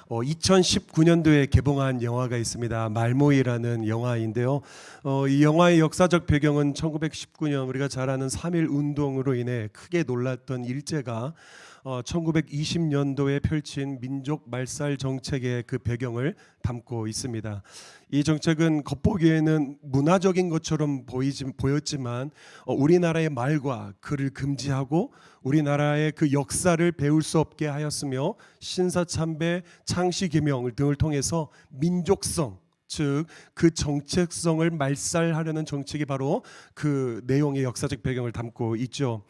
2019년도에 개봉한 영화가 있습니다. 말모이라는 영화인데요. 이 영화의 역사적 배경은 1919년 우리가 잘 아는 3.1 운동으로 인해 크게 놀랐던 일제가 1920년도에 펼친 민족 말살 정책의 그 배경을 담고 있습니다. 이 정책은 겉보기에는 문화적인 것처럼 보였지만 우리나라의 말과 글을 금지하고 우리나라의 그 역사를 배울 수 없게 하였으며 신사참배, 창씨개명 등을 통해서 민족성, 즉 그 정체성을 말살하려는 정책이 바로 그 내용의 역사적 배경을 담고 있죠.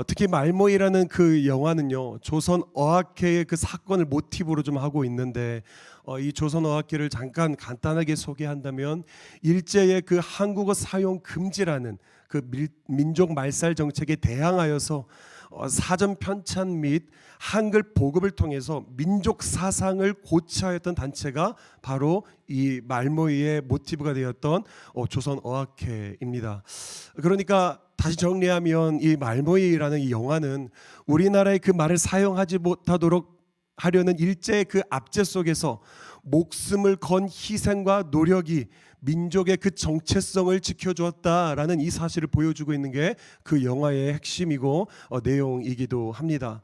특히 말모이라는 그 영화는요, 조선 어학회의 그 사건을 모티브로 좀 하고 있는데 이 조선 어학회를 잠깐 간단하게 소개한다면 일제의 그 한국어 사용 금지라는 그 민족 말살 정책에 대항하여서 사전 편찬 및 한글 보급을 통해서 민족 사상을 고취하였던 단체가 바로 이 말모이의 모티브가 되었던 조선 어학회입니다. 그러니까 다시 정리하면 이 말모이라는 이 영화는 우리나라의 그 말을 사용하지 못하도록 하려는 일제의 그 압제 속에서 목숨을 건 희생과 노력이 민족의 그 정체성을 지켜주었다라는 이 사실을 보여주고 있는 게 그 영화의 핵심이고 내용이기도 합니다.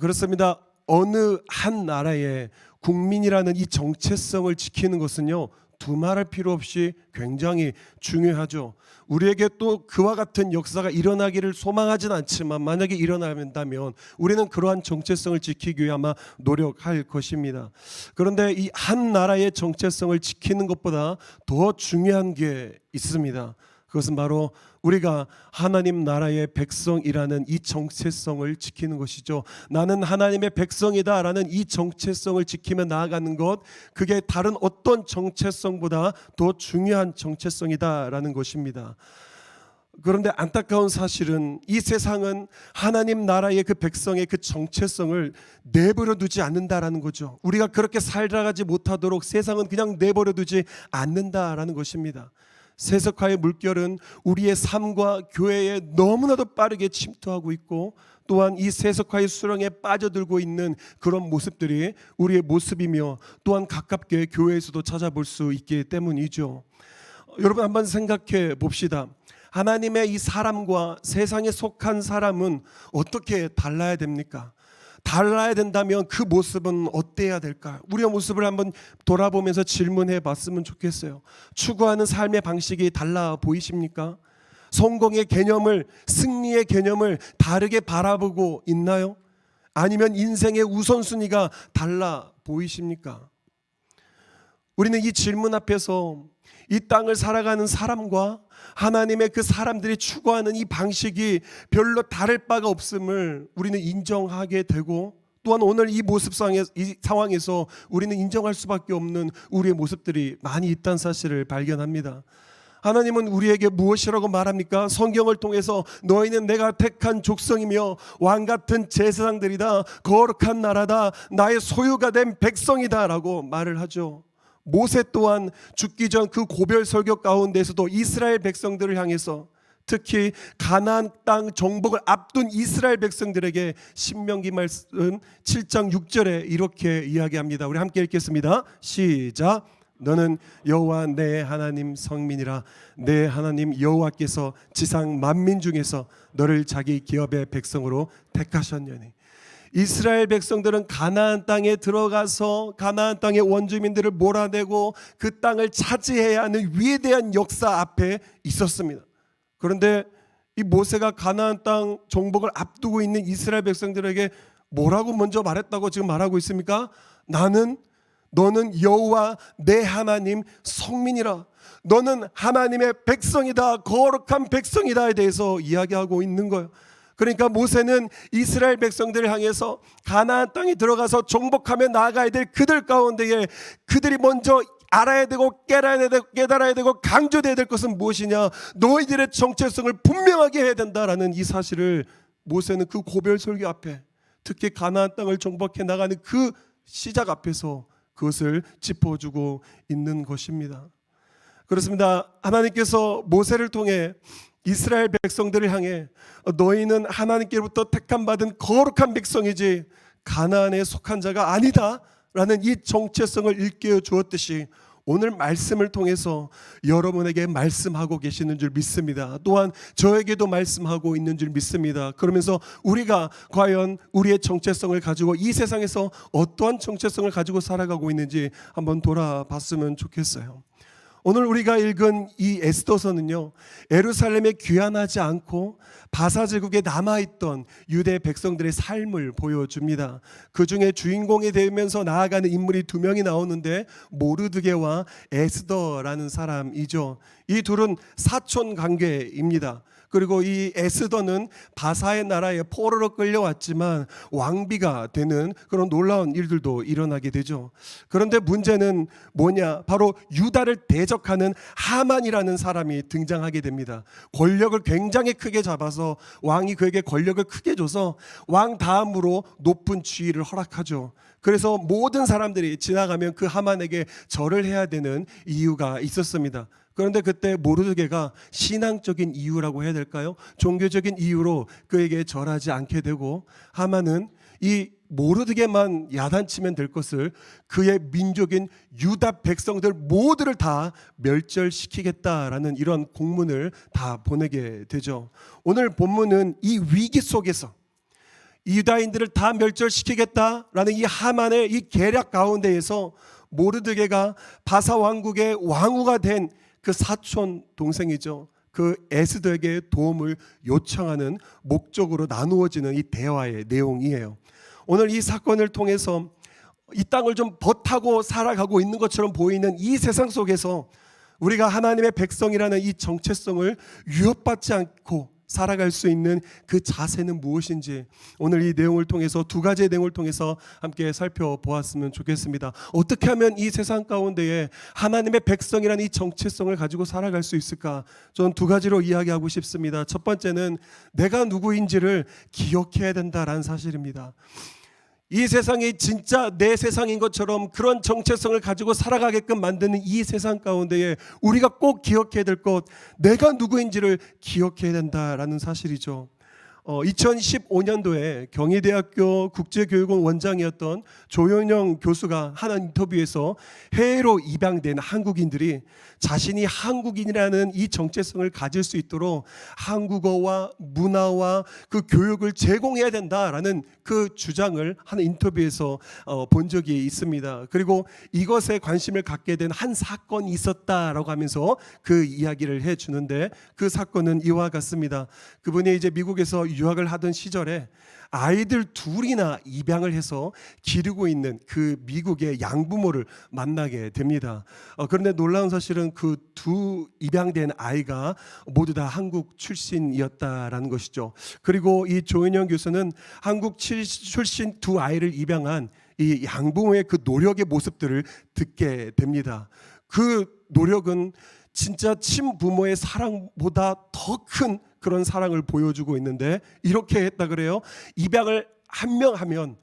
그렇습니다. 어느 한 나라의 국민이라는 이 정체성을 지키는 것은요, 두말할 필요 없이 굉장히 중요하죠. 우리에게 또 그와 같은 역사가 일어나기를 소망하진 않지만 만약에 일어난다면 우리는 그러한 정체성을 지키기 위해 아마 노력할 것입니다. 그런데 이 한 나라의 정체성을 지키는 것보다 더 중요한 게 있습니다. 그것은 바로 우리가 하나님 나라의 백성이라는 이 정체성을 지키는 것이죠. 나는 하나님의 백성이다라는 이 정체성을 지키며 나아가는 것, 그게 다른 어떤 정체성보다 더 중요한 정체성이다라는 것입니다. 그런데 안타까운 사실은 이 세상은 하나님 나라의 그 백성의 그 정체성을 내버려 두지 않는다라는 거죠. 우리가 그렇게 살아가지 못하도록 세상은 그냥 내버려 두지 않는다라는 것입니다. 세속화의 물결은 우리의 삶과 교회에 너무나도 빠르게 침투하고 있고, 또한 이 세속화의 수렁에 빠져들고 있는 그런 모습들이 우리의 모습이며 또한 가깝게 교회에서도 찾아볼 수 있기 때문이죠. 여러분 한번 생각해 봅시다. 하나님의 이 사람과 세상에 속한 사람은 어떻게 달라야 됩니까? 달라야 된다면 그 모습은 어때야 될까요? 우리의 모습을 한번 돌아보면서 질문해 봤으면 좋겠어요. 추구하는 삶의 방식이 달라 보이십니까? 성공의 개념을, 승리의 개념을 다르게 바라보고 있나요? 아니면 인생의 우선순위가 달라 보이십니까? 우리는 이 질문 앞에서 이 땅을 살아가는 사람과 하나님의 그 사람들이 추구하는 이 방식이 별로 다를 바가 없음을 우리는 인정하게 되고, 또한 오늘 이 이 상황에서 우리는 인정할 수밖에 없는 우리의 모습들이 많이 있다는 사실을 발견합니다. 하나님은 우리에게 무엇이라고 말합니까? 성경을 통해서 너희는 내가 택한 족성이며 왕같은 제사장들이다, 거룩한 나라다, 나의 소유가 된 백성이다 라고 말을 하죠. 모세 또한 죽기 전 그 고별 설교 가운데서도 이스라엘 백성들을 향해서, 특히 가나안 땅 정복을 앞둔 이스라엘 백성들에게 신명기 말씀 7장 6절에 이렇게 이야기합니다. 우리 함께 읽겠습니다. 시작. 너는 여호와 내 하나님 성민이라. 내 하나님 여호와께서 지상 만민 중에서 너를 자기 기업의 백성으로 택하셨느니. 이스라엘 백성들은 가나안 땅에 들어가서 가나안 땅의 원주민들을 몰아내고 그 땅을 차지해야 하는 위대한 역사 앞에 있었습니다. 그런데 이 모세가 가나안 땅 정복을 앞두고 있는 이스라엘 백성들에게 뭐라고 먼저 말했다고 지금 말하고 있습니까? 너는 여호와 내 하나님 성민이라. 너는 하나님의 백성이다, 거룩한 백성이다에 대해서 이야기하고 있는 거예요. 그러니까 모세는 이스라엘 백성들을 향해서 가나안 땅에 들어가서 정복하며 나아가야 될 그들 가운데에 그들이 먼저 알아야 되고 깨달아야 되고 강조돼야 될 것은 무엇이냐? 너희들의 정체성을 분명하게 해야 된다라는 이 사실을 모세는 그 고별 설교 앞에, 특히 가나안 땅을 정복해 나가는 그 시작 앞에서 그것을 짚어주고 있는 것입니다. 그렇습니다. 하나님께서 모세를 통해 이스라엘 백성들을 향해 너희는 하나님께로부터 택함 받은 거룩한 백성이지 가나안에 속한 자가 아니다 라는 이 정체성을 일깨워 주었듯이 오늘 말씀을 통해서 여러분에게 말씀하고 계시는 줄 믿습니다. 또한 저에게도 말씀하고 있는 줄 믿습니다. 그러면서 우리가 과연 우리의 정체성을 가지고 이 세상에서 어떠한 정체성을 가지고 살아가고 있는지 한번 돌아봤으면 좋겠어요. 오늘 우리가 읽은 이 에스더서는요, 예루살렘에 귀환하지 않고 바사 제국에 남아있던 유대 백성들의 삶을 보여줍니다. 그 중에 주인공이 되면서 나아가는 인물이 두 명이 나오는데 모르드게와 에스더라는 사람이죠. 이 둘은 사촌 관계입니다. 그리고 이 에스더는 바사의 나라에 포로로 끌려왔지만 왕비가 되는 그런 놀라운 일들도 일어나게 되죠. 그런데 문제는 뭐냐? 바로 유다를 대적하는 하만이라는 사람이 등장하게 됩니다. 권력을 굉장히 크게 잡아서 왕이 그에게 권력을 크게 줘서 왕 다음으로 높은 지위를 허락하죠. 그래서 모든 사람들이 지나가면 그 하만에게 절을 해야 되는 이유가 있었습니다. 그런데 그때 모르드게가 신앙적인 이유라고 해야 될까요? 종교적인 이유로 그에게 절하지 않게 되고, 하만은 이 모르드게만 야단치면 될 것을 그의 민족인 유다 백성들 모두를 다 멸절시키겠다라는 이런 공문을 다 보내게 되죠. 오늘 본문은 이 위기 속에서 유다인들을 다 멸절시키겠다라는 이 하만의 이 계략 가운데에서 모르드게가 바사 왕국의 왕후가 된 그 사촌 동생이죠, 그 에스더에게 도움을 요청하는 목적으로 나누어지는 이 대화의 내용이에요. 오늘 이 사건을 통해서 이 땅을 좀 버타고 살아가고 있는 것처럼 보이는 이 세상 속에서 우리가 하나님의 백성이라는 이 정체성을 위협받지 않고 살아갈 수 있는 그 자세는 무엇인지 오늘 이 내용을 통해서 두 가지의 내용을 통해서 함께 살펴보았으면 좋겠습니다. 어떻게 하면 이 세상 가운데에 하나님의 백성이라는 이 정체성을 가지고 살아갈 수 있을까? 저는 두 가지로 이야기하고 싶습니다. 첫 번째는 내가 누구인지를 기억해야 된다라는 사실입니다. 이 세상이 진짜 내 세상인 것처럼 그런 정체성을 가지고 살아가게끔 만드는 이 세상 가운데에 우리가 꼭 기억해야 될 것, 내가 누구인지를 기억해야 된다라는 사실이죠. 2015년도에 경희대학교 국제교육원 원장이었던 조현영 교수가 한 인터뷰에서 해외로 입양된 한국인들이 자신이 한국인이라는 이 정체성을 가질 수 있도록 한국어와 문화와 그 교육을 제공해야 된다라는 그 주장을 한 인터뷰에서 본 적이 있습니다. 그리고 이것에 관심을 갖게 된 한 사건이 있었다라고 하면서 그 이야기를 해주는데, 그 사건은 이와 같습니다. 그분이 이제 미국에서 유학을 하던 시절에 아이들 둘이나 입양을 해서 기르고 있는 그 미국의 양부모를 만나게 됩니다. 그런데 놀라운 사실은 그 두 입양된 아이가 모두 다 한국 출신이었다라는 것이죠. 그리고 이 조은영 교수는 한국 출신 두 아이를 입양한 이 양부모의 그 노력의 모습들을 듣게 됩니다. 그 노력은 진짜 친부모의 사랑보다 더 큰 그런 사랑을 보여주고 있는데, 이렇게 했다 그래요. 입양을 한 명 하면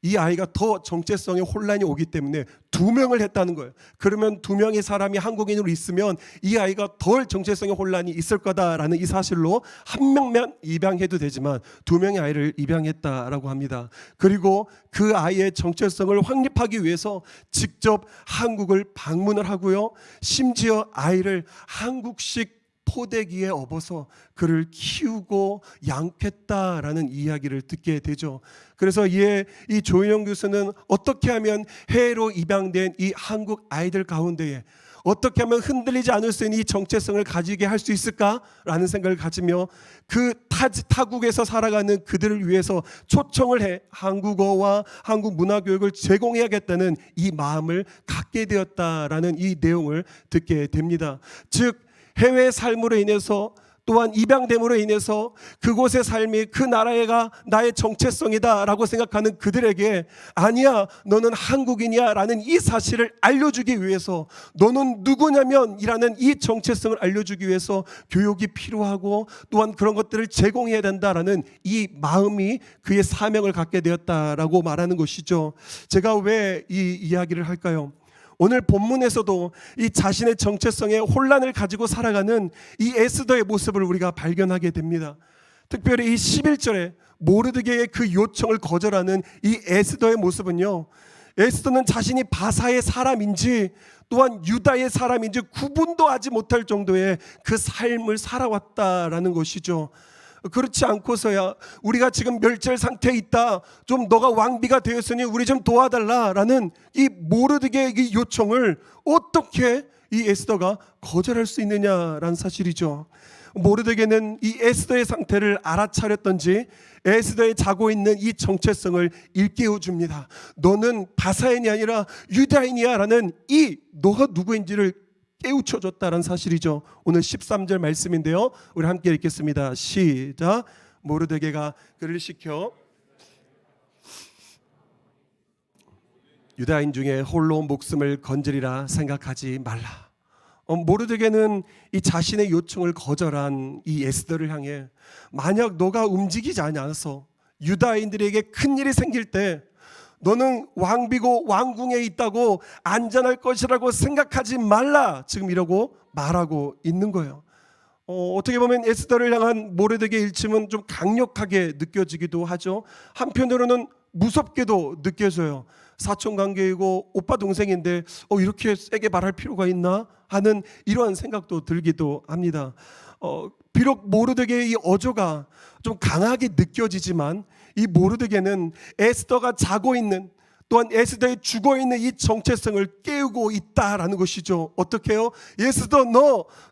이 아이가 더 정체성에 혼란이 오기 때문에 두 명을 했다는 거예요. 그러면 두 명의 사람이 한국인으로 있으면 이 아이가 덜 정체성에 혼란이 있을 거다라는 이 사실로 한 명만 입양해도 되지만 두 명의 아이를 입양했다라고 합니다. 그리고 그 아이의 정체성을 확립하기 위해서 직접 한국을 방문을 하고요, 심지어 아이를 한국식 포대기에 업어서 그를 키우고 양육했다라는 이야기를 듣게 되죠. 그래서 이 조인영 교수는 어떻게 하면 해외로 입양된 이 한국 아이들 가운데에 어떻게 하면 흔들리지 않을 수 있는 이 정체성을 가지게 할 수 있을까라는 생각을 가지며 그 타국에서 살아가는 그들을 위해서 초청을 해 한국어와 한국 문화교육을 제공해야겠다는 이 마음을 갖게 되었다라는 이 내용을 듣게 됩니다. 즉 해외 삶으로 인해서 또한 입양됨으로 인해서 그곳의 삶이 그 나라가 나의 정체성이다 라고 생각하는 그들에게 아니야, 너는 한국인이야 라는 이 사실을 알려주기 위해서, 너는 누구냐면 이라는 이 정체성을 알려주기 위해서 교육이 필요하고 또한 그런 것들을 제공해야 된다라는 이 마음이 그의 사명을 갖게 되었다라고 말하는 것이죠. 제가 왜 이 이야기를 할까요? 오늘 본문에서도 이 자신의 정체성에 혼란을 가지고 살아가는 이 에스더의 모습을 우리가 발견하게 됩니다. 특별히 이 11절에 모르드게의 그 요청을 거절하는 이 에스더의 모습은요, 에스더는 자신이 바사의 사람인지 또한 유다의 사람인지 구분도 하지 못할 정도의 그 삶을 살아왔다라는 것이죠. 그렇지 않고서야 우리가 지금 멸절 상태에 있다, 좀 너가 왕비가 되었으니 우리 좀 도와달라라는 이 모르드게의 이 요청을 어떻게 이 에스더가 거절할 수 있느냐라는 사실이죠. 모르드게는 이 에스더의 상태를 알아차렸던지 에스더에 자고 있는 이 정체성을 일깨워 줍니다. 너는 바사인이 아니라 유다인이야 라는 이 너가 누구인지를 깨우쳐줬다는 사실이죠. 오늘 13절 말씀인데요, 우리 함께 읽겠습니다. 시작. 모르드게가 그를 시켜 유다인 중에 홀로 목숨을 건지리라 생각하지 말라. 모르드게는 이 자신의 요청을 거절한 이 에스더를 향해 만약 너가 움직이지 않아서 유다인들에게 큰일이 생길 때 너는 왕비고 왕궁에 있다고 안전할 것이라고 생각하지 말라, 지금 이러고 말하고 있는 거예요. 어떻게 보면 에스더를 향한 모르드게의 일침은 좀 강력하게 느껴지기도 하죠. 한편으로는 무섭게도 느껴져요. 사촌 관계이고 오빠 동생인데 이렇게 세게 말할 필요가 있나 하는 이러한 생각도 들기도 합니다. 비록 모르드게의 이 어조가 좀 강하게 느껴지지만 이 모르드게는 에스더가 자고 있는, 또한 에스더의 죽어있는 이 정체성을 깨우고 있다라는 것이죠. 어떻게 해요? 에스더,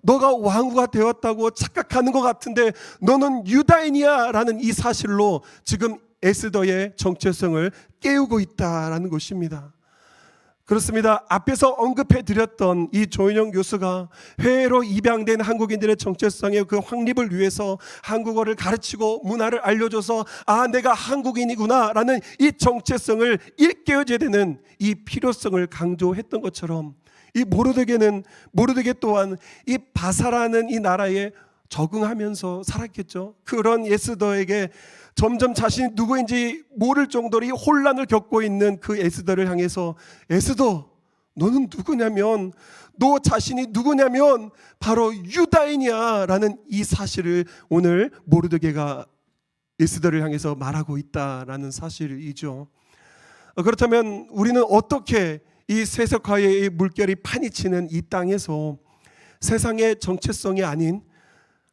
너가 왕후가 되었다고 착각하는 것 같은데 너는 유다인이야 라는 이 사실로 지금 에스더의 정체성을 깨우고 있다라는 것입니다. 그렇습니다. 앞에서 언급해 드렸던 이 조인영 교수가 해외로 입양된 한국인들의 정체성의 그 확립을 위해서 한국어를 가르치고 문화를 알려줘서 내가 한국인이구나 라는 이 정체성을 일깨워줘야 되는 이 필요성을 강조했던 것처럼 이 모르드게 또한 이 바사라는 이 나라에 적응하면서 살았겠죠. 그런 에스더에게 점점 자신이 누구인지 모를 정도로 이 혼란을 겪고 있는 그 에스더를 향해서 에스더, 너는 누구냐면, 너 자신이 누구냐면 바로 유다인이야 라는 이 사실을 오늘 모르드게가 에스더를 향해서 말하고 있다라는 사실이죠. 그렇다면 우리는 어떻게 이 세속화의 물결이 파니치는 이 땅에서 세상의 정체성이 아닌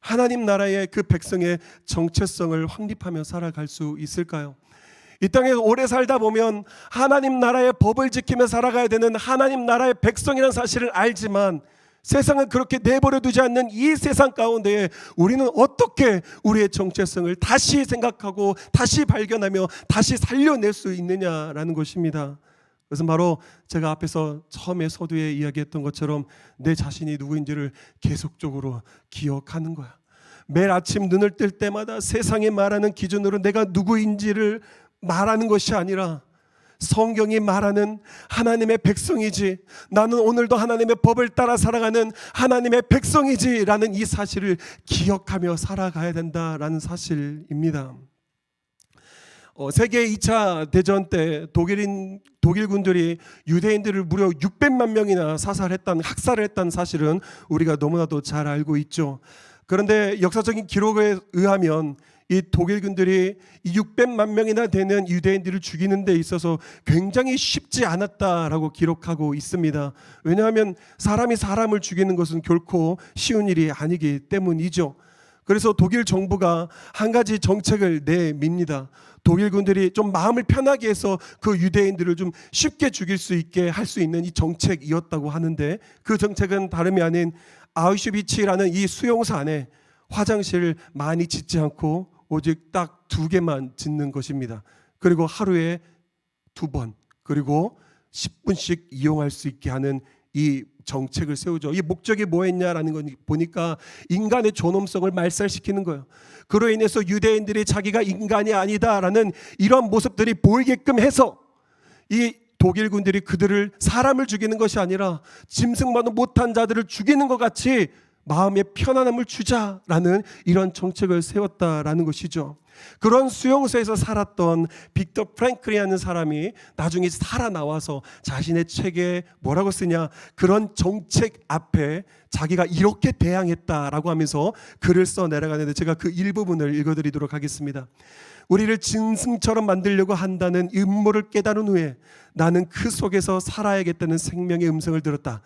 하나님 나라의 그 백성의 정체성을 확립하며 살아갈 수 있을까요? 이 땅에 오래 살다 보면 하나님 나라의 법을 지키며 살아가야 되는 하나님 나라의 백성이라는 사실을 알지만 세상은 그렇게 내버려 두지 않는 이 세상 가운데 우리는 어떻게 우리의 정체성을 다시 생각하고 다시 발견하며 다시 살려낼 수 있느냐라는 것입니다. 그것은 바로 제가 앞에서 처음에 서두에 이야기했던 것처럼 내 자신이 누구인지를 계속적으로 기억하는 거야. 매일 아침 눈을 뜰 때마다 세상이 말하는 기준으로 내가 누구인지를 말하는 것이 아니라 성경이 말하는 하나님의 백성이지, 나는 오늘도 하나님의 법을 따라 살아가는 하나님의 백성이지 라는 이 사실을 기억하며 살아가야 된다라는 사실입니다. 세계 2차 대전 때 독일군들이 유대인들을 무려 600만 명이나 학살을 했다는 사실은 우리가 너무나도 잘 알고 있죠. 그런데 역사적인 기록에 의하면 이 독일군들이 600만 명이나 되는 유대인들을 죽이는 데 있어서 굉장히 쉽지 않았다라고 기록하고 있습니다. 왜냐하면 사람이 사람을 죽이는 것은 결코 쉬운 일이 아니기 때문이죠. 그래서 독일 정부가 한 가지 정책을 내밉니다. 독일군들이 좀 마음을 편하게 해서 그 유대인들을 좀 쉽게 죽일 수 있게 할 수 있는 이 정책이었다고 하는데, 그 정책은 다름이 아닌 아우슈비츠라는 이 수용소 안에 화장실을 많이 짓지 않고 오직 딱 2개만 짓는 것입니다. 그리고 하루에 2번, 그리고 10분씩 이용할 수 있게 하는 이 정책을 세우죠. 이 목적이 뭐였냐라는 거 보니까 인간의 존엄성을 말살시키는 거예요. 그로 인해서 유대인들이 자기가 인간이 아니다라는 이런 모습들이 보이게끔 해서 이 독일군들이 그들을 사람을 죽이는 것이 아니라 짐승만도 못한 자들을 죽이는 것 같이 마음의 편안함을 주자라는 이런 정책을 세웠다라는 것이죠. 그런 수용소에서 살았던 빅터 프랭클이라는 사람이 나중에 살아나와서 자신의 책에 뭐라고 쓰냐, 그런 정책 앞에 자기가 이렇게 대항했다라고 하면서 글을 써 내려가는데, 제가 그 일부분을 읽어드리도록 하겠습니다. 우리를 짐승처럼 만들려고 한다는 음모를 깨달은 후에 나는 그 속에서 살아야겠다는 생명의 음성을 들었다.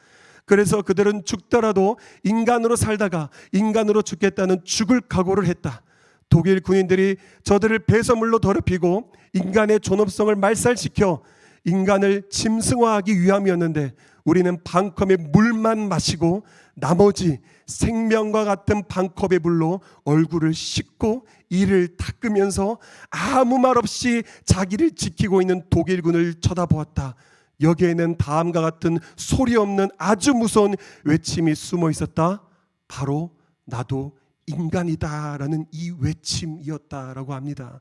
그래서 그들은 죽더라도 인간으로 살다가 인간으로 죽겠다는 죽을 각오를 했다. 독일 군인들이 저들을 배설물로 더럽히고 인간의 존엄성을 말살시켜 인간을 짐승화하기 위함이었는데, 우리는 반컵의 물만 마시고 나머지 생명과 같은 반컵의 물로 얼굴을 씻고 이를 닦으면서 아무 말 없이 자기를 지키고 있는 독일군을 쳐다보았다. 여기에는 다음과 같은 소리 없는 아주 무서운 외침이 숨어 있었다. 바로 나도 인간이다라는 이 외침이었다라고 합니다.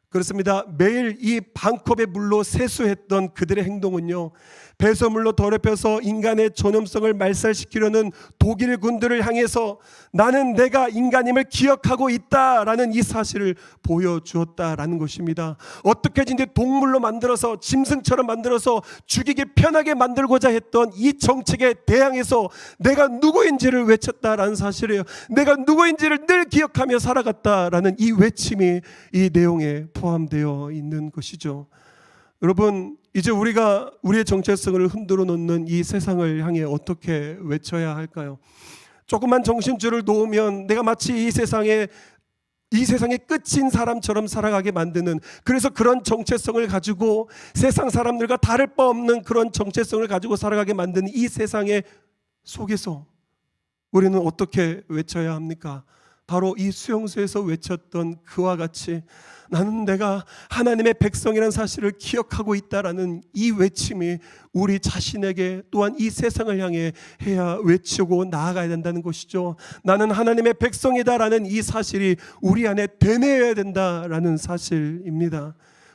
그렇습니다. 매일 이 반컵의 물로 세수했던 그들의 행동은요, 배설물로 더럽혀서 인간의 존엄성을 말살시키려는 독일 군들을 향해서 나는 내가 인간임을 기억하고 있다라는 이 사실을 보여주었다라는 것입니다. 어떻게든지 동물로 만들어서 짐승처럼 만들어서 죽이기 편하게 만들고자 했던 이 정책에 대항해서 내가 누구인지를 외쳤다라는 사실이에요. 내가 누구인지를 늘 기억하며 살아갔다라는 이 외침이 이 내용에 포함되어 있는 것이죠. 여러분, 이제 우리가 우리의 정체성을 흔들어 놓는 이 세상을 향해 어떻게 외쳐야 할까요? 조금만 정신줄을 놓으면 내가 마치 이 세상의 끝인 사람처럼 살아가게 만드는, 그래서 그런 정체성을 가지고 세상 사람들과 다를 바 없는 그런 정체성을 가지고 살아가게 만드는 이 세상의 속에서 우리는 어떻게 외쳐야 합니까? 바로 이 수용소에서 외쳤던 그와 같이 나는 내가 하나님의 백성이라는 사실을 기억하고 있다라는 이 외침이 우리 자신에게 또한 이 세상을 향해 해야 외치고 나아가야 된다는 것이죠. 나는 하나님의 백성이다라는 이 사실이 우리 안에 되뇌어야 된다라는 사실입니다.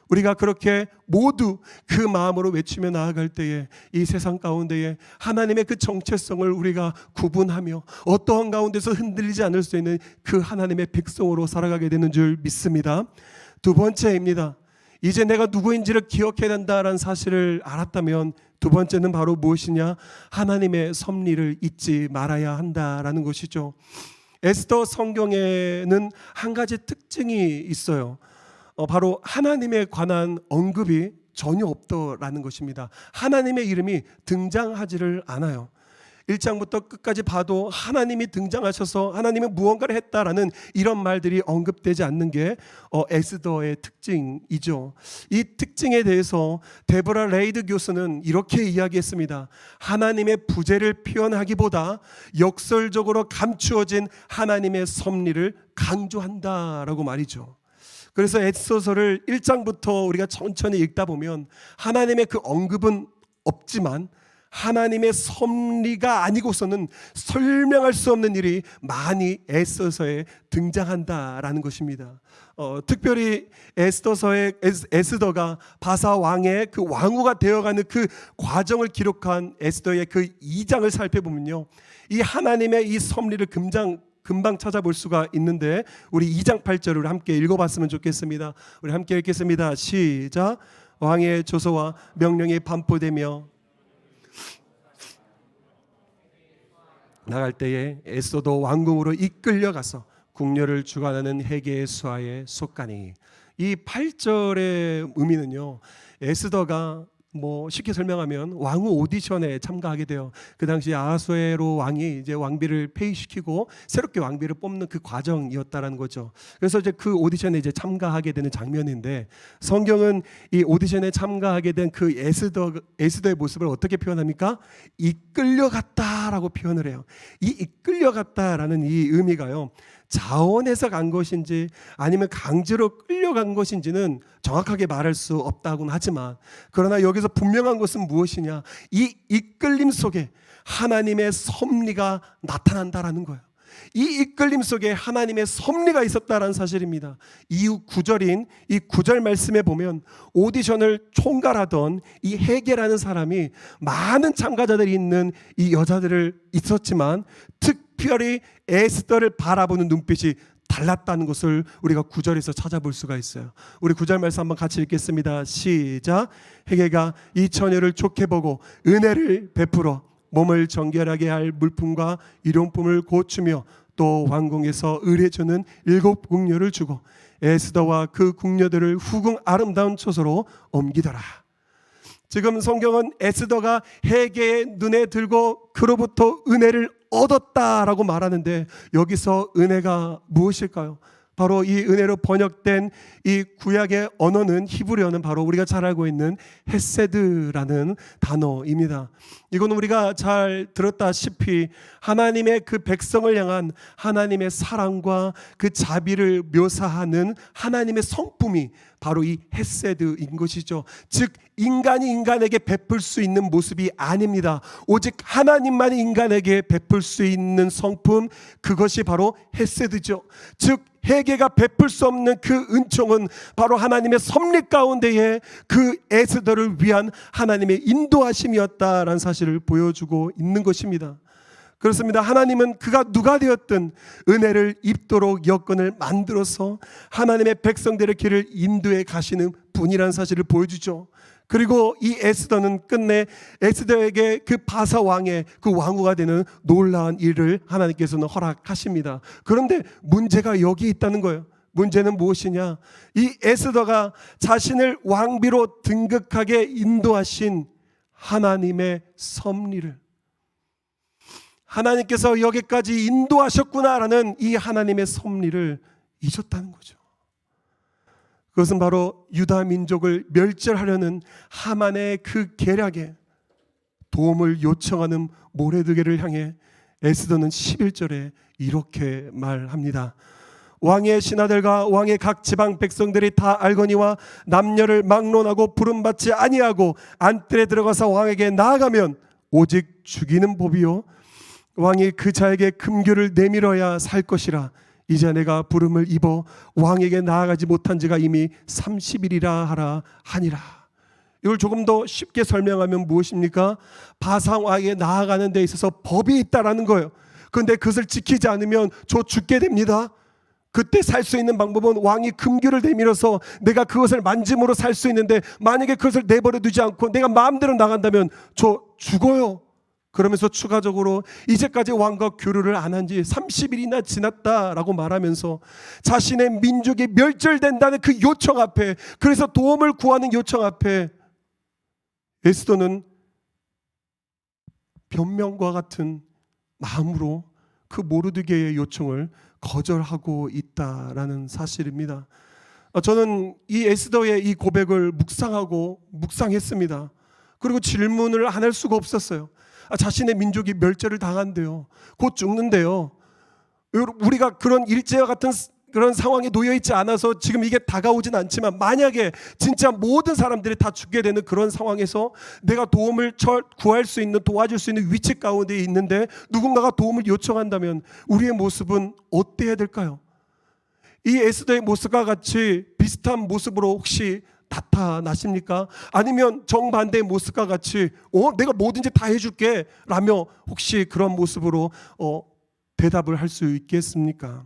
우리가 그렇게 모두 그 마음으로 외치며 나아갈 때에 이 세상 가운데에 하나님의 그 정체성을 우리가 구분하며 어떠한 가운데서 흔들리지 않을 수 있는 그 하나님의 백성으로 살아가게 되는 줄 믿습니다. 두 번째입니다. 이제 내가 누구인지를 기억해야 된다라는 사실을 알았다면 두 번째는 바로 무엇이냐? 하나님의 섭리를 잊지 말아야 한다라는 것이죠. 에스더 성경에는 한 가지 특징이 있어요. 바로 하나님에 관한 언급이 전혀 없더라는 것입니다. 하나님의 이름이 등장하지를 않아요. 1장부터 끝까지 봐도 하나님이 등장하셔서 하나님이 무언가를 했다라는 이런 말들이 언급되지 않는 게 에스더의 특징이죠. 이 특징에 대해서 데보라 레이드 교수는 이렇게 이야기했습니다. 하나님의 부재를 표현하기보다 역설적으로 감추어진 하나님의 섭리를 강조한다라고 말이죠. 그래서 에스더서를 1장부터 우리가 천천히 읽다 보면 하나님의 그 언급은 없지만 하나님의 섭리가 아니고서는 설명할 수 없는 일이 많이 에스더서에 등장한다라는 것입니다. 특별히 에스더가 바사 왕의 그 왕후가 되어가는 그 과정을 기록한 에스더의 그 2장을 살펴보면요, 이 하나님의 이 섭리를 금방 찾아볼 수가 있는데, 우리 2장 8절을 함께 읽어봤으면 좋겠습니다. 우리 함께 읽겠습니다. 시작. 왕의 조서와 명령이 반포되며 나갈 때에 에스더도 왕궁으로 이끌려가서 궁녀를 주관하는 헤게의 수하에 속가니. 이 8절의 의미는요, 에스더가 쉽게 설명하면 왕후 오디션에 참가하게 돼요. 그 당시 아하수에로 왕이 이제 왕비를 폐위시키고 새롭게 왕비를 뽑는 그 과정이었다라는 거죠. 그래서 이제 그 오디션에 이제 참가하게 되는 장면인데, 성경은 이 오디션에 참가하게 된 그 에스더의 모습을 어떻게 표현합니까? 이끌려갔다라고 표현을 해요. 이 이끌려갔다라는 이 의미가요, 자원해서 간 것인지 아니면 강제로 끌려간 것인지는 정확하게 말할 수 없다고는 하지만, 그러나 여기서 분명한 것은 무엇이냐? 이 이끌림 속에 하나님의 섭리가 나타난다라는 거예요. 이 이끌림 속에 하나님의 섭리가 있었다라는 사실입니다. 이후 9절인 이 9절 말씀에 보면 오디션을 총괄하던 이 헤게라는 사람이 많은 참가자들이 있는 이 여자들을 있었지만 특별히 에스더를 바라보는 눈빛이 달랐다는 것을 우리가 9절에서 찾아볼 수가 있어요. 우리 9절 말씀 한번 같이 읽겠습니다. 시작. 헤게가 이 처녀를 좋게 보고 은혜를 베풀어 몸을 정결하게 할 물품과 일용품을 고추며 또 왕궁에서 의뢰주는 7 궁녀를 주고 에스더와 그 궁녀들을 후궁 아름다운 처소로 옮기더라. 지금 성경은 에스더가 헤게의 눈에 들고 그로부터 은혜를 얻었다라고 말하는데, 여기서 은혜가 무엇일까요? 바로 이 은혜로 번역된 이 구약의 언어는, 히브리어는 바로 우리가 잘 알고 있는 헤세드라는 단어입니다. 이건 우리가 잘 들었다시피 하나님의 그 백성을 향한 하나님의 사랑과 그 자비를 묘사하는 하나님의 성품이 바로 이 헤세드인 것이죠. 즉 인간이 인간에게 베풀 수 있는 모습이 아닙니다. 오직 하나님만이 인간에게 베풀 수 있는 성품, 그것이 바로 헤세드죠. 즉 헤게가 베풀 수 없는 그 은총은 바로 하나님의 섭리 가운데에 그 에스더를 위한 하나님의 인도하심이었다라는 사실을 보여주고 있는 것입니다. 그렇습니다. 하나님은 그가 누가 되었든 은혜를 입도록 여건을 만들어서 하나님의 백성들의 길을 인도해 가시는 분이라는 사실을 보여주죠. 그리고 이 에스더는 끝내 에스더에게 그 바사 왕의 그 왕후가 되는 놀라운 일을 하나님께서는 허락하십니다. 그런데 문제가 여기 있다는 거예요. 문제는 무엇이냐? 이 에스더가 자신을 왕비로 등극하게 인도하신 하나님의 섭리를, 하나님께서 여기까지 인도하셨구나라는 이 하나님의 섭리를 잊었다는 거죠. 그것은 바로 유다 민족을 멸절하려는 하만의 그 계략에 도움을 요청하는 모레드게를 향해 에스더는 11절에 이렇게 말합니다. 왕의 신하들과 왕의 각 지방 백성들이 다 알거니와 남녀를 막론하고 부름받지 아니하고 안뜰에 들어가서 왕에게 나아가면 오직 죽이는 법이요 왕이 그 자에게 금규를 내밀어야 살 것이라. 이제 내가 부름을 입어 왕에게 나아가지 못한 지가 이미 30일이라 하라 하니라. 이걸 조금 더 쉽게 설명하면 무엇입니까? 바상 왕에게 나아가는 데 있어서 법이 있다라는 거예요. 그런데 그것을 지키지 않으면 저 죽게 됩니다. 그때 살 수 있는 방법은 왕이 금규를 내밀어서 내가 그것을 만짐으로 살 수 있는데, 만약에 그것을 내버려 두지 않고 내가 마음대로 나간다면 저 죽어요. 그러면서 추가적으로 이제까지 왕과 교류를 안 한 지 30일이나 지났다라고 말하면서 자신의 민족이 멸절된다는 그 요청 앞에, 그래서 도움을 구하는 요청 앞에 에스더는 변명과 같은 마음으로 그 모르드게의 요청을 거절하고 있다라는 사실입니다. 저는 이 에스더의 이 고백을 묵상했습니다. 그리고 질문을 안 할 수가 없었어요. 자신의 민족이 멸절을 당한대요. 곧 죽는데요. 우리가 그런 일제와 같은 그런 상황에 놓여 있지 않아서 지금 이게 다가오진 않지만, 만약에 진짜 모든 사람들이 다 죽게 되는 그런 상황에서 내가 도움을 구할 수 있는, 도와줄 수 있는 위치 가운데 있는데 누군가가 도움을 요청한다면 우리의 모습은 어때야 될까요? 이 에스더의 모습과 같이 비슷한 모습으로 혹시 나타나십니까? 아니면 정반대의 모습과 같이 내가 뭐든지 다 해줄게 라며 혹시 그런 모습으로 대답을 할 수 있겠습니까?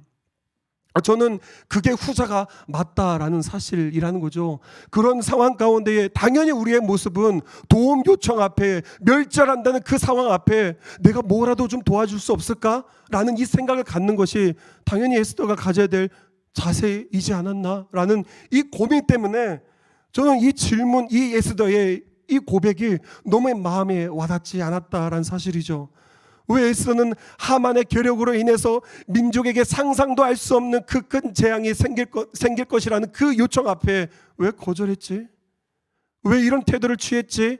저는 그게 후자가 맞다라는 사실이라는 거죠. 그런 상황 가운데에 당연히 우리의 모습은 도움 요청 앞에, 멸절한다는 그 상황 앞에 내가 뭐라도 좀 도와줄 수 없을까라는 이 생각을 갖는 것이 당연히 에스더가 가져야 될 자세이지 않았나라는 이 고민 때문에 저는 이 질문, 이 에스더의 이 고백이 너무 마음에 와닿지 않았다라는 사실이죠. 왜 에스더는 하만의 계략으로 인해서 민족에게 상상도 할 수 없는 그 큰 재앙이 생길 것이라는 그 요청 앞에 왜 거절했지? 왜 이런 태도를 취했지?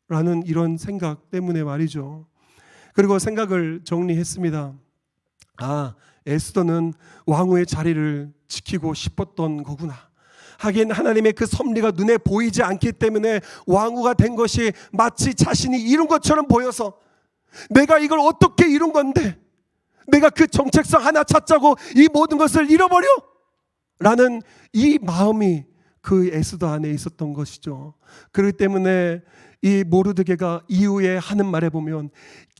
라는 이런 생각 때문에 말이죠. 그리고 생각을 정리했습니다. 에스더는 왕후의 자리를 지키고 싶었던 거구나. 하긴 하나님의 그 섭리가 눈에 보이지 않기 때문에 왕후가 된 것이 마치 자신이 이룬 것처럼 보여서, 내가 이걸 어떻게 이룬 건데 내가 그 정체성 하나 찾자고 이 모든 것을 잃어버려? 라는 이 마음이 그 에스더 안에 있었던 것이죠. 그렇기 때문에 이 모르드게가 이후에 하는 말에 보면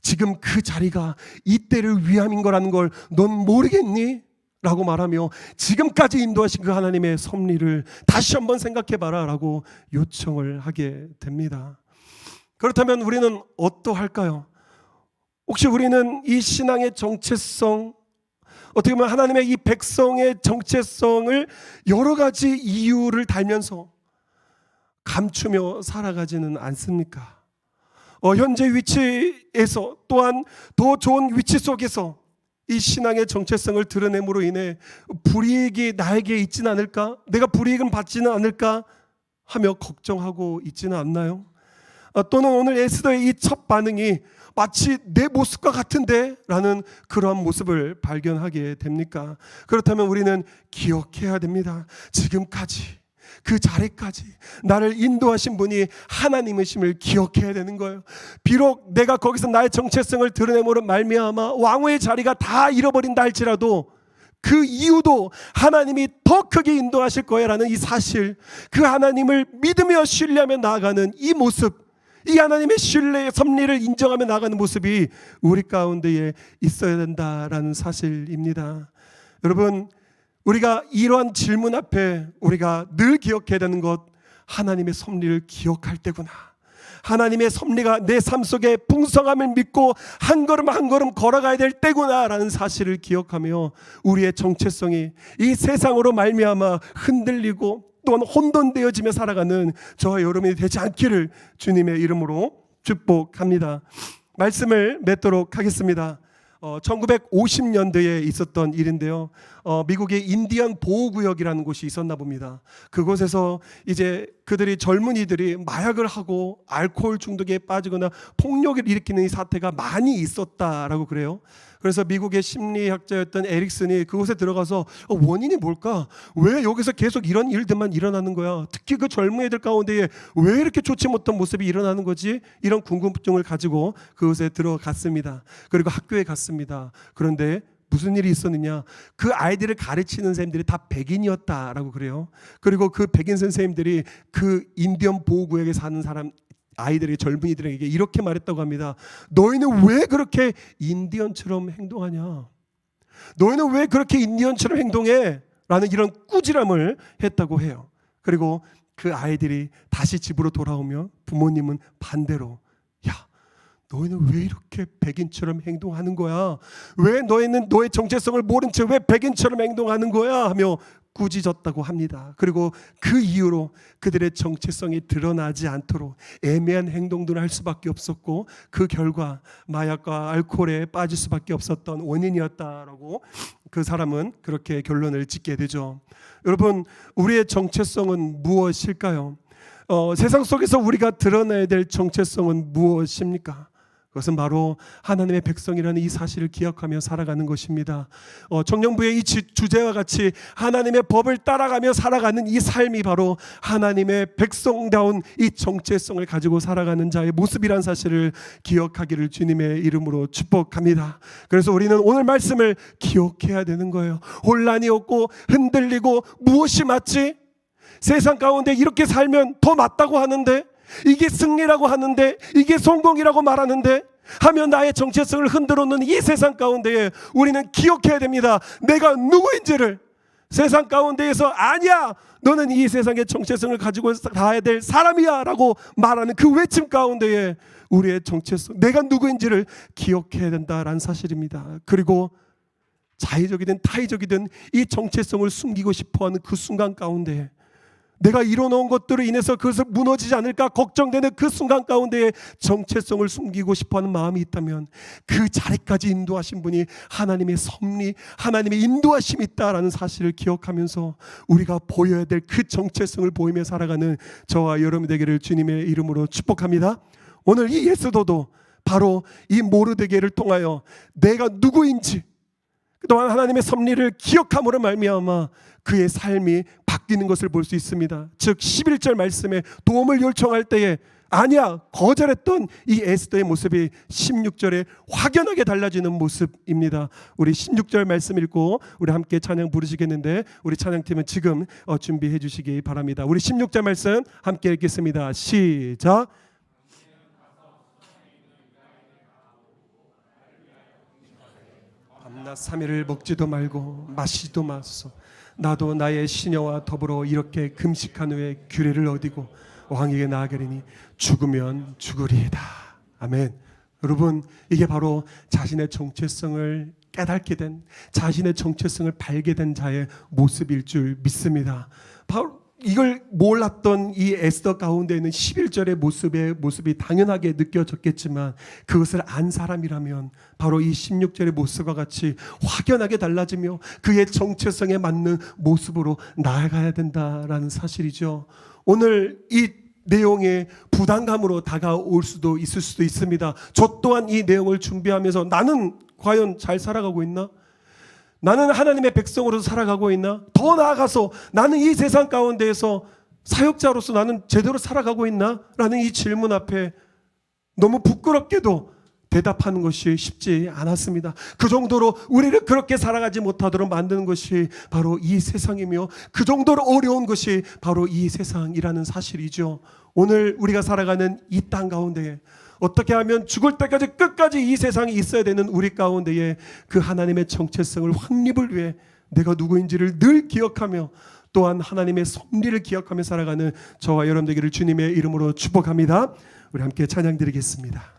지금 그 자리가 이때를 위함인 거라는 걸 넌 모르겠니? 라고 말하며 지금까지 인도하신 그 하나님의 섭리를 다시 한번 생각해봐라 라고 요청을 하게 됩니다. 그렇다면 우리는 어떠할까요? 혹시 우리는 이 신앙의 정체성, 어떻게 보면 하나님의 이 백성의 정체성을 여러 가지 이유를 달면서 감추며 살아가지는 않습니까? 현재 위치에서 또한 더 좋은 위치 속에서 이 신앙의 정체성을 드러냄으로 인해 불이익이 나에게 있지는 않을까? 내가 불이익은 받지는 않을까? 하며 걱정하고 있지는 않나요? 또는 오늘 에스더의 이 첫 반응이 마치 내 모습과 같은데? 라는 그러한 모습을 발견하게 됩니까? 그렇다면 우리는 기억해야 됩니다. 지금까지 그 자리까지 나를 인도하신 분이 하나님이심을 기억해야 되는 거예요. 비록 내가 거기서 나의 정체성을 드러내므로 말미암아 왕후의 자리가 다 잃어버린다 할지라도 그 이유도 하나님이 더 크게 인도하실 거야라는 이 사실, 그 하나님을 믿으며 신뢰하며 나아가는 이 모습, 이 하나님의 신뢰의 섭리를 인정하며 나아가는 모습이 우리 가운데에 있어야 된다라는 사실입니다. 여러분, 우리가 이러한 질문 앞에 우리가 늘 기억해야 되는 것, 하나님의 섭리를 기억할 때구나. 하나님의 섭리가 내 삶 속에 풍성함을 믿고 한 걸음 한 걸음 걸어가야 될 때구나 라는 사실을 기억하며 우리의 정체성이 이 세상으로 말미암아 흔들리고 또한 혼돈되어지며 살아가는 저와 여러분이 되지 않기를 주님의 이름으로 축복합니다. 말씀을 맺도록 하겠습니다. 1950년대에 있었던 일인데요. 미국의 인디언 보호구역이라는 곳이 있었나 봅니다. 그곳에서 이제 그들이 젊은이들이 마약을 하고 알코올 중독에 빠지거나 폭력을 일으키는 이 사태가 많이 있었다라고 그래요. 그래서 미국의 심리학자였던 에릭슨이 그곳에 들어가서 원인이 뭘까? 왜 여기서 계속 이런 일들만 일어나는 거야? 특히 그 젊은이들 가운데에 왜 이렇게 좋지 못한 모습이 일어나는 거지? 이런 궁금증을 가지고 그곳에 들어갔습니다. 그리고 학교에 갔습니다. 그런데 무슨 일이 있었느냐? 그 아이들을 가르치는 선생님들이 다 백인이었다라고 그래요. 그리고 그 백인 선생님들이 그 인디언 보호구역에 사는 사람 아이들에게, 젊은이들에게 이렇게 말했다고 합니다. 너희는 왜 그렇게 인디언처럼 행동하냐? 너희는 왜 그렇게 인디언처럼 행동해? 라는 이런 꾸지람을 했다고 해요. 그리고 그 아이들이 다시 집으로 돌아오면 부모님은 반대로, 야, 너희는 왜 이렇게 백인처럼 행동하는 거야? 왜 너희는 너의 정체성을 모른 채 왜 백인처럼 행동하는 거야? 하며 꾸짖었다고 합니다. 그리고 그 이후로 그들의 정체성이 드러나지 않도록 애매한 행동들을 할 수밖에 없었고 그 결과 마약과 알코올에 빠질 수밖에 없었던 원인이었다라고 그 사람은 그렇게 결론을 짓게 되죠. 여러분, 우리의 정체성은 무엇일까요? 세상 속에서 우리가 드러내야 될 정체성은 무엇입니까? 그것은 바로 하나님의 백성이라는 이 사실을 기억하며 살아가는 것입니다. 청년부의 이 주제와 같이 하나님의 법을 따라가며 살아가는 이 삶이 바로 하나님의 백성다운 이 정체성을 가지고 살아가는 자의 모습이란 사실을 기억하기를 주님의 이름으로 축복합니다. 그래서 우리는 오늘 말씀을 기억해야 되는 거예요. 혼란이 없고 흔들리고 무엇이 맞지? 세상 가운데 이렇게 살면 더 맞다고 하는데, 이게 승리라고 하는데, 이게 성공이라고 말하는데 하며 나의 정체성을 흔들어 놓는 이 세상 가운데에 우리는 기억해야 됩니다. 내가 누구인지를. 세상 가운데에서 아니야, 너는 이 세상의 정체성을 가지고 가야 될 사람이야 라고 말하는 그 외침 가운데에 우리의 정체성, 내가 누구인지를 기억해야 된다라는 사실입니다. 그리고 자의적이든 타의적이든 이 정체성을 숨기고 싶어하는 그 순간 가운데 내가 이뤄놓은 것들로 인해서 그것을 무너지지 않을까 걱정되는 그 순간 가운데에 정체성을 숨기고 싶어하는 마음이 있다면 그 자리까지 인도하신 분이 하나님의 섭리, 하나님의 인도하심이 있다라는 사실을 기억하면서 우리가 보여야 될 그 정체성을 보이며 살아가는 저와 여러분 되기를 주님의 이름으로 축복합니다. 오늘 이 에스더도 바로 이 모르드게를 통하여 내가 누구인지, 그동안 하나님의 섭리를 기억함으로 말미암아 그의 삶이 바뀌는 것을 볼 수 있습니다. 즉 11절 말씀에 도움을 요청할 때에 아니야 거절했던 이 에스더의 모습이 16절에 확연하게 달라지는 모습입니다. 우리 16절 말씀 읽고 우리 함께 찬양 부르시겠는데 우리 찬양팀은 지금 준비해 주시기 바랍니다. 우리 16절 말씀 함께 읽겠습니다. 시작. 밤낮 3일을 먹지도 말고 마시지도 마소서. 나도 나의 시녀와 더불어 이렇게 금식한 후에 규례를 어디고 왕에게 나아가리니 죽으면 죽으리이다. 아멘. 여러분, 이게 바로 자신의 정체성을 깨닫게 된, 자신의 정체성을 발견된 자의 모습일 줄 믿습니다. 바로 이걸 몰랐던 이 에스더 가운데에는 11절의 모습이 당연하게 느껴졌겠지만, 그것을 안 사람이라면 바로 이 16절의 모습과 같이 확연하게 달라지며 그의 정체성에 맞는 모습으로 나아가야 된다라는 사실이죠. 오늘 이 내용에 부담감으로 다가올 수도 있을 수도 있습니다. 저 또한 이 내용을 준비하면서 나는 과연 잘 살아가고 있나? 나는 하나님의 백성으로서 살아가고 있나? 더 나아가서 나는 이 세상 가운데에서 사역자로서 나는 제대로 살아가고 있나? 라는 이 질문 앞에 너무 부끄럽게도 대답하는 것이 쉽지 않았습니다. 그 정도로 우리를 그렇게 살아가지 못하도록 만드는 것이 바로 이 세상이며, 그 정도로 어려운 것이 바로 이 세상이라는 사실이죠. 오늘 우리가 살아가는 이 땅 가운데에 어떻게 하면 죽을 때까지 끝까지 이 세상에 있어야 되는 우리 가운데에 그 하나님의 정체성을 확립을 위해 내가 누구인지를 늘 기억하며, 또한 하나님의 섭리를 기억하며 살아가는 저와 여러분 되기를 주님의 이름으로 축복합니다. 우리 함께 찬양 드리겠습니다.